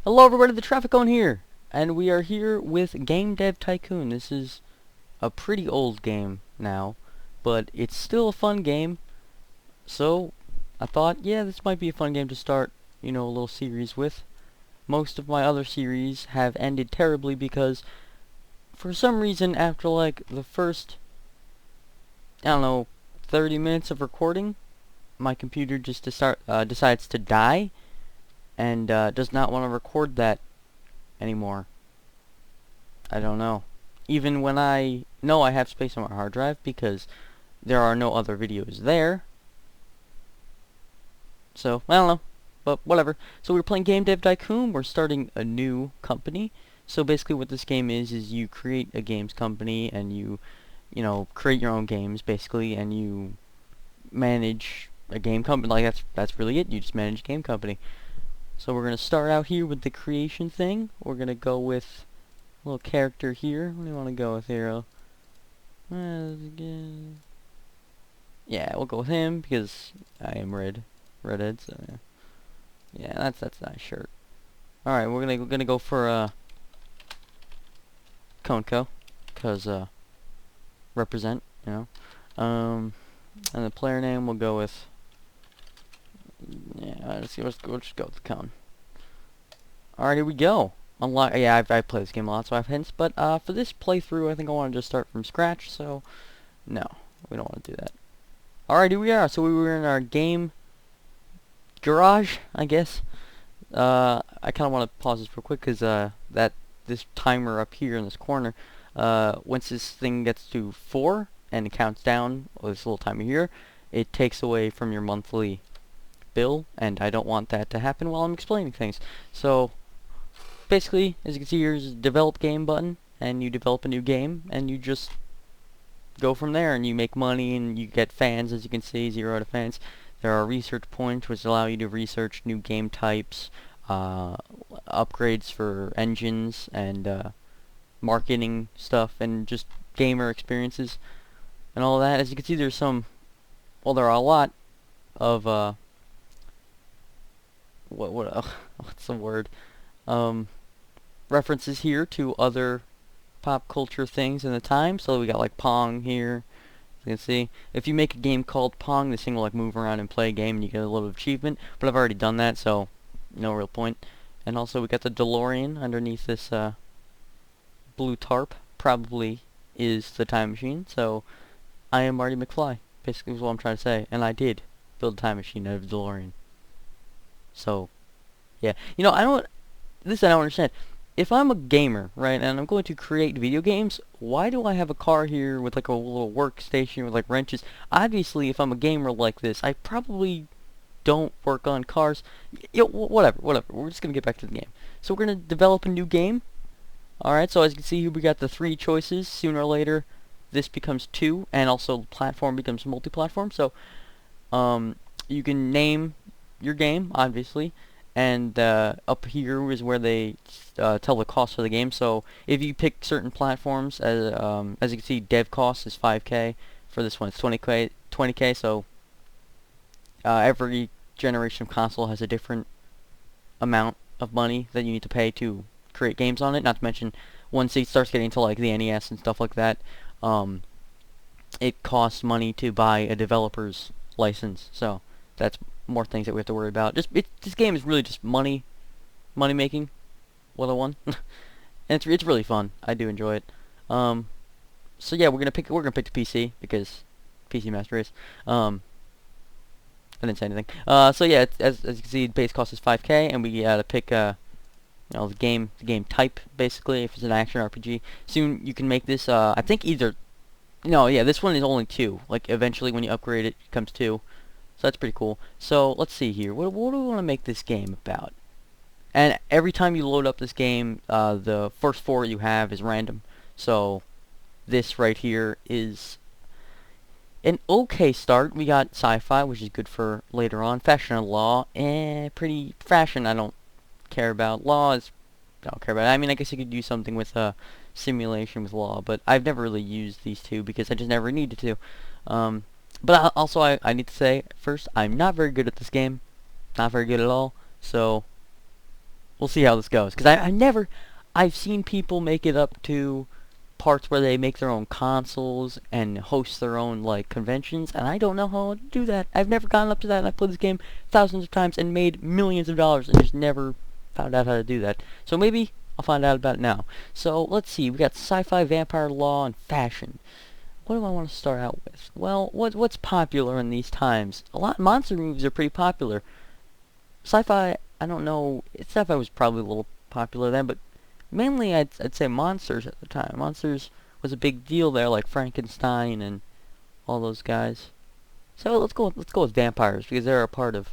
Hello everybody, the Traffic Cone here, and we are here with Game Dev Tycoon. This is a pretty old game now, but it's still a fun game, so I thought, yeah, this might be a fun game to start, a little series with. Most of my other series have ended terribly because, for some reason, after like the first, I don't know, 30 minutes of recording, my computer just decides to die, and does not want to record that anymore. I don't know. Even when I know I have space on my hard drive because there are no other videos there. So, I don't know. But whatever. So we're playing Game Dev Tycoon. We're starting a new company. So basically what this game is you create a games company and you create your own games basically, and you manage a game company. Like that's really it. You just manage a game company. So we're going to start out here with the creation thing. We're going to go with a little character here. What do you want to go with here? Yeah, we'll go with him because I am redhead. So yeah, that's a nice shirt. All right, we're gonna go for Konko, cause represent, and the player name we'll go with. Yeah, let's just go with the Cone. All right, here we go. Unlock. Yeah, I've played this game a lot, so I have hints. But for this playthrough, I think I want to just start from scratch. So no, we don't want to do that. All right, here we are. So we were in our game garage, I guess. I kind of want to pause this real quick because this timer up here in this corner, once this thing gets to 4 and it counts down, or this little timer here, it takes away from your monthly bill, and I don't want that to happen while I'm explaining things. So basically, as you can see, here's a develop game button, and you develop a new game, and you just go from there, and you make money, and you get fans, as you can see, 0 out of fans. There are research points, which allow you to research new game types, upgrades for engines, and marketing stuff, and just gamer experiences, and all that. As you can see, there's there are a lot of, what's the word? References here to other pop culture things in the time. So we got like Pong here. As you can see, if you make a game called Pong, this thing will like move around and play a game, and you get a little achievement. But I've already done that, so no real point. And also we got the DeLorean underneath this blue tarp. Probably is the time machine. So I am Marty McFly. Basically, is what I'm trying to say. And I did build a time machine out of a DeLorean. So yeah, I don't understand. If I'm a gamer, right, and I'm going to create video games, why do I have a car here with like a little workstation with like wrenches? Obviously, if I'm a gamer like this, I probably don't work on cars. Whatever. We're just gonna get back to the game. So we're gonna develop a new game. Alright, so as you can see here, we got the 3 choices. Sooner or later, this becomes 2, and also the platform becomes multi-platform. So, you can name your game, obviously. And up here is where they tell the cost of the game. So if you pick certain platforms, as you can see, dev cost is 5K. For this one, it's 20K. 20K. So every generation of console has a different amount of money that you need to pay to create games on it. Not to mention, once it starts getting to like the NES and stuff like that, it costs money to buy a developer's license. So that's more things that we have to worry about. This game is really just money making, 101. And it's really fun. I do enjoy it. So yeah, we're gonna pick the PC because PC Master Race. I didn't say anything. So yeah, as you can see, base cost is 5K, and we gotta pick the game type basically. If it's an action RPG, soon you can make this. I think either. No, yeah, this one is only 2. Like eventually, when you upgrade it, it becomes 2. So that's pretty cool. So let's see here. What do we want to make this game about? And every time you load up this game, the first 4 you have is random. So this right here is an okay start. We got sci-fi, which is good for later on. Fashion and law, pretty fashion. I don't care about. I don't care about. I mean, I guess you could do something with simulation with law, but I've never really used these 2 because I just never needed to. But also, I need to say, first, I'm not very good at this game. Not very good at all. So, we'll see how this goes. Because I've seen people make it up to parts where they make their own consoles and host their own, like, conventions, and I don't know how to do that. I've never gotten up to that, and I've played this game thousands of times and made millions of dollars and just never found out how to do that. So maybe I'll find out about it now. So, let's see. We got sci-fi, vampire, law, and fashion. What do I want to start out with? Well, what's popular in these times? A lot monster movies are pretty popular. Sci-fi, I don't know. Sci-fi was probably a little popular then, but mainly I'd say monsters at the time. Monsters was a big deal there, like Frankenstein and all those guys. So let's go with vampires because they're a part of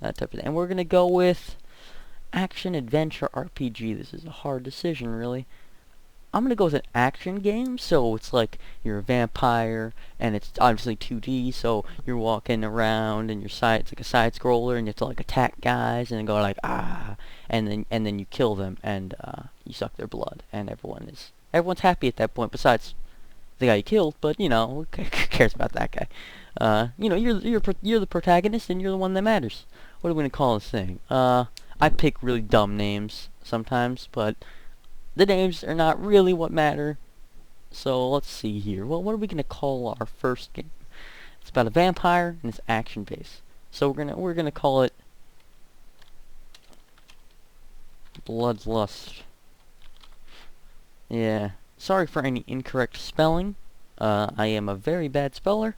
that type of thing. And we're gonna go with action adventure RPG. This is a hard decision, really. I'm gonna go with an action game, so it's like you're a vampire, and it's obviously 2D, so you're walking around, and it's like a side scroller, and you have to like attack guys, and then go like and then you kill them, and you suck their blood, and everyone's happy at that point. Besides the guy you killed, but you know, who cares about that guy? You know, you're the protagonist, and you're the one that matters. What are we gonna call this thing? I pick really dumb names sometimes, but the names are not really what matter. So let's see here. Well, what are we gonna call our first game? It's about a vampire and it's action based. So we're gonna call it Bloodlust. Yeah. Sorry for any incorrect spelling. I am a very bad speller.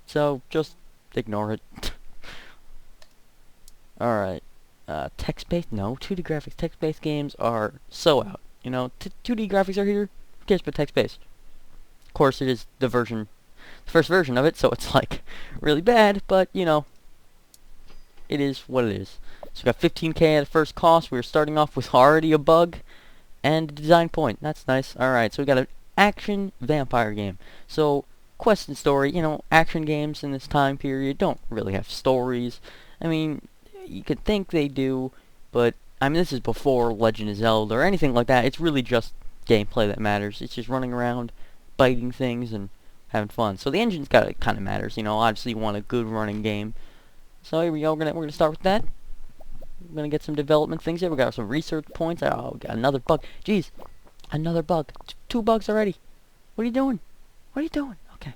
So just ignore it. Alright. Text-based? No. 2D graphics. Text-based games are so out. You know, 2D graphics are here. Who cares about text-based? Of course, it is the first version of it, so it's like really bad, but you know, it is what it is. So we got 15K at the first cost. We're starting off with already a bug and a design point. That's nice. Alright, so we got an action vampire game. So, quest and story, you know, action games in this time period don't really have stories. I mean, you could think they do, but I mean, this is before Legend of Zelda or anything like that. It's really just gameplay that matters. It's just running around, biting things, and having fun. So the engine's got it kind of matters. You know, obviously you want a good running game. So here we go. We're gonna start with that. We're gonna get some development things here. We got some research points. Oh, we got another bug. Jeez, another bug. Two bugs already. What are you doing? What are you doing? Okay.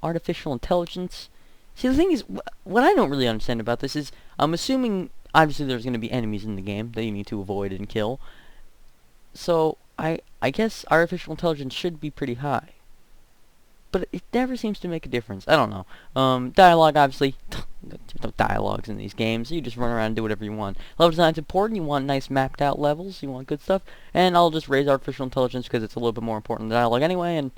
Artificial intelligence. See, the thing is, what I don't really understand about this is, I'm assuming, obviously there's going to be enemies in the game that you need to avoid and kill. So, I guess artificial intelligence should be pretty high. But it never seems to make a difference. I don't know. Dialogue, obviously, there's no dialogues in these games. You just run around and do whatever you want. Level design's important. You want nice mapped out levels. You want good stuff. And I'll just raise artificial intelligence because it's a little bit more important than dialogue anyway, and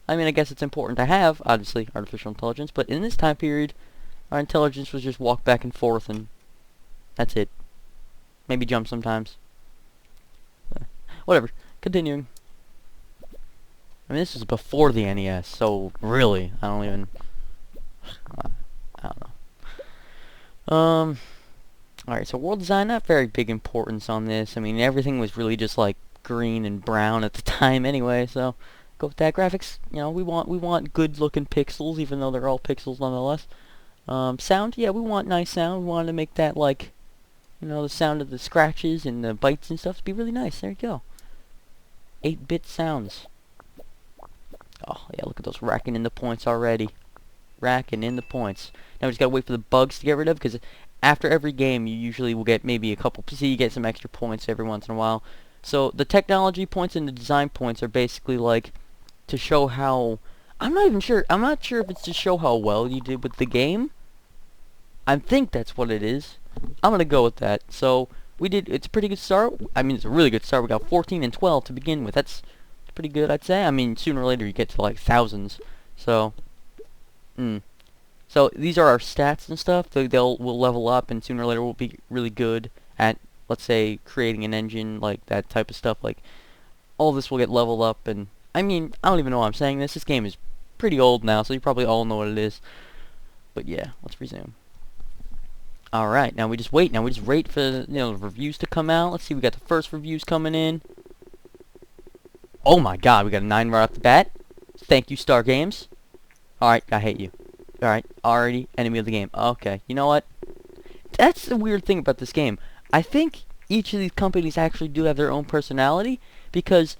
I mean, I guess it's important to have, obviously, artificial intelligence, but in this time period, our intelligence was just walk back and forth, and that's it. Maybe jump sometimes. Whatever. Continuing. I mean, this is before the NES, so really, I don't know. Alright, so world design, not very big importance on this. I mean, everything was really just, like, green and brown at the time anyway, so go with that. Graphics, you know, we want good looking pixels, even though they're all pixels nonetheless. Sound, yeah, we want nice sound. We want to make that, like, you know, the sound of the scratches and the bites and stuff to be really nice. There you go. 8-bit sounds. Oh, yeah, look at those racking in the points already. Racking in the points. Now we just gotta wait for the bugs to get rid of, because after every game you usually will get maybe a couple, see, you get some extra points every once in a while. So the technology points and the design points are basically like to show how, I'm not sure if it's to show how well you did with the game. I think that's what it is. I'm gonna go with that. So it's a pretty good start. I mean, it's a really good start. We got 14 and 12 to begin with. That's pretty good, I'd say. I mean, sooner or later you get to like thousands. So, so these are our stats and stuff. We'll level up, and sooner or later we'll be really good at, let's say, creating an engine, like that type of stuff. Like, all this will get leveled up, and I mean, I don't even know why I'm saying this. This game is pretty old now, so you probably all know what it is. But yeah, let's resume. Alright, now we just wait. Now we just wait for, you know, the reviews to come out. Let's see, we got the first reviews coming in. Oh my god, we got a 9 right off the bat. Thank you, Star Games. Alright, I hate you. Alright, already enemy of the game. Okay, you know what? That's the weird thing about this game. I think each of these companies actually do have their own personality, because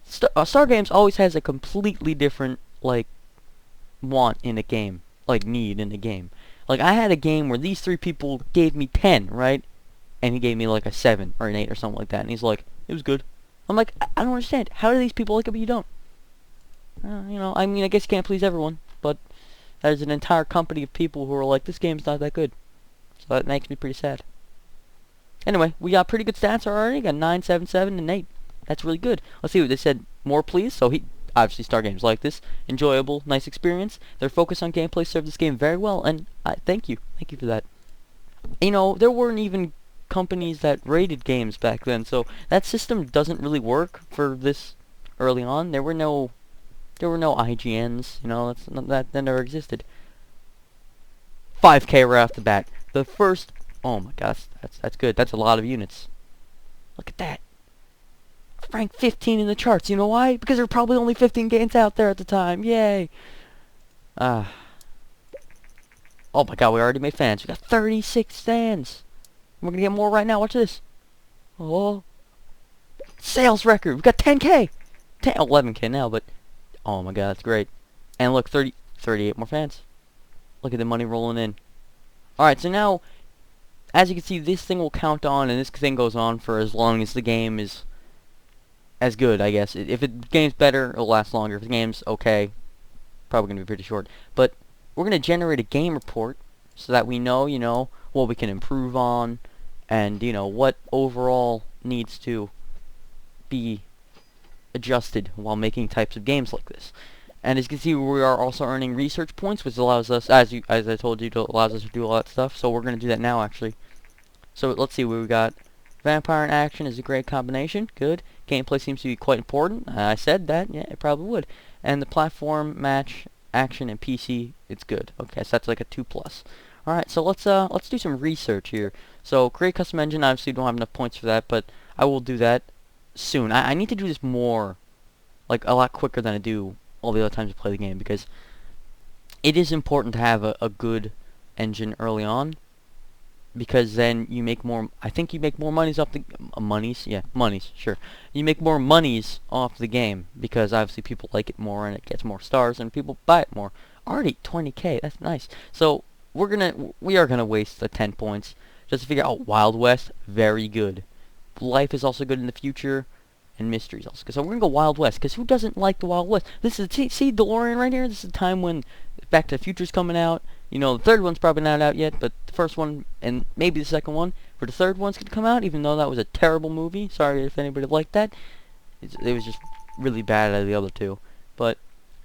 Star Games always has a completely different, like, want in a game, like need in a game. Like, I had a game where these three people gave me 10, right? And he gave me like a 7 or an 8 or something like that, and he's like, it was good. I'm like, I don't understand. How do these people like it but you don't? I mean, I guess you can't please everyone, but there's an entire company of people who are like, this game's not that good. So that makes me pretty sad. Anyway, we got pretty good stats already. Got 9, 7, 7, and 8. That's really good. Let's see what they said. More, please. So obviously Star Games like this. Enjoyable, nice experience. Their focus on gameplay served this game very well, and thank you. Thank you for that. There weren't even companies that rated games back then, so that system doesn't really work for this early on. There were no IGNs, that never existed. 5K right off the bat. The first, oh my gosh, that's good. That's a lot of units. Look at that. Ranked 15 in the charts. You know why? Because there were probably only 15 games out there at the time. Yay. Oh my god, we already made fans. We got 36 fans. We're gonna get more right now. Watch this. Oh. Sales record. We got 10K. 11K now, but oh my god, that's great. And look, 38 more fans. Look at the money rolling in. Alright, so now, as you can see, this thing will count on, and this thing goes on for as long as the game is as good, I guess. If the game's better, it'll last longer. If the game's okay, probably going to be pretty short. But we're going to generate a game report so that we know, what we can improve on, and, what overall needs to be adjusted while making types of games like this. And as you can see, we are also earning research points, which allows us, as I told you, allows us to do all that stuff. So we're going to do that now, actually. So let's see what we got. Vampire and action is a great combination. Good. Gameplay seems to be quite important. I said that. Yeah, it probably would. And the platform, match, action, and PC, it's good. Okay, so that's like a 2+. Alright, so let's do some research here. So create custom engine. Obviously, don't have enough points for that, but I will do that soon. I need to do this more, like a lot quicker than I do all the other times I play the game, because it is important to have a good engine early on, because then you make more. I think you make more monies off the monies. Sure, you make more monies off the game because obviously people like it more and it gets more stars and people buy it more. Already 20K. That's nice. So we are gonna waste the 10 points just to figure out Wild West. Very good. Life is also good in the future. And mysteries also. So we're going to go Wild West, because who doesn't like the Wild West? This is, see DeLorean right here? This is the time when Back to the Future's coming out. The third one's probably not out yet, but the first one, and maybe the second one, for the third one's going to come out, even though that was a terrible movie. Sorry if anybody liked that. It was just really bad out of the other two. But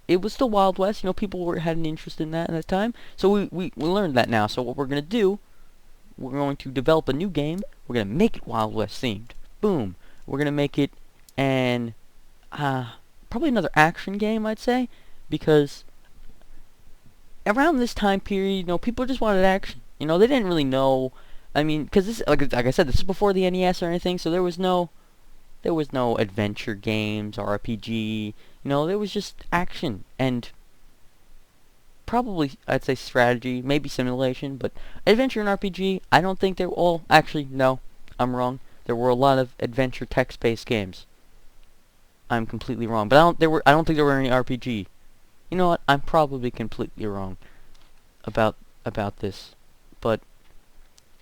it was still Wild West. People had an interest in that at that time. So we learned that now. So what we're going to do, we're going to develop a new game. We're going to make it Wild West themed. Boom. We're going to make it and probably another action game, I'd say, because around this time period, people just wanted action. They didn't really know. I mean, because this, like I said, this is before the NES or anything, so there was no adventure games or RPG. There was just action and probably, I'd say, strategy, maybe simulation, but adventure and RPG. I don't think they were all. Actually, no, I'm wrong. There were a lot of adventure text-based games. I'm completely wrong, but I don't think there were any RPG. You know what? I'm probably completely wrong about this, but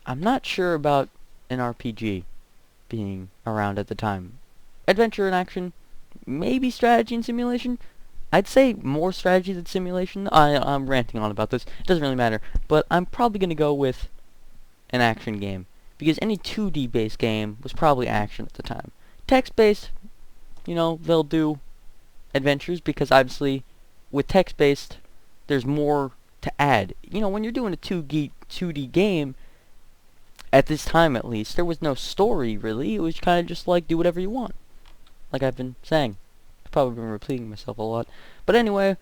I'm not sure about an RPG being around at the time. Adventure and action, maybe strategy and simulation. I'd say more strategy than simulation. I'm ranting on about this. It doesn't really matter, but I'm probably gonna go with an action game, because any 2D based game was probably action at the time. Text based, they'll do adventures, because obviously with text based there's more to add. When you're doing a 2D game, at this time at least, there was no story really. It was kind of just like do whatever you want, like I've been saying. I've probably been repeating myself a lot, but anyway,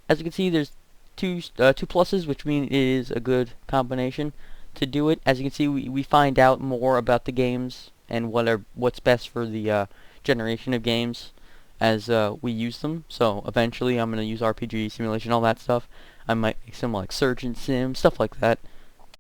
as you can see, there's two pluses, which mean it is a good combination to do it. As you can see, we find out more about the games and what's best for the generation of games as we use them. So eventually I'm going to use RPG, simulation, all that stuff. I might make some like Surgeon Sim, stuff like that.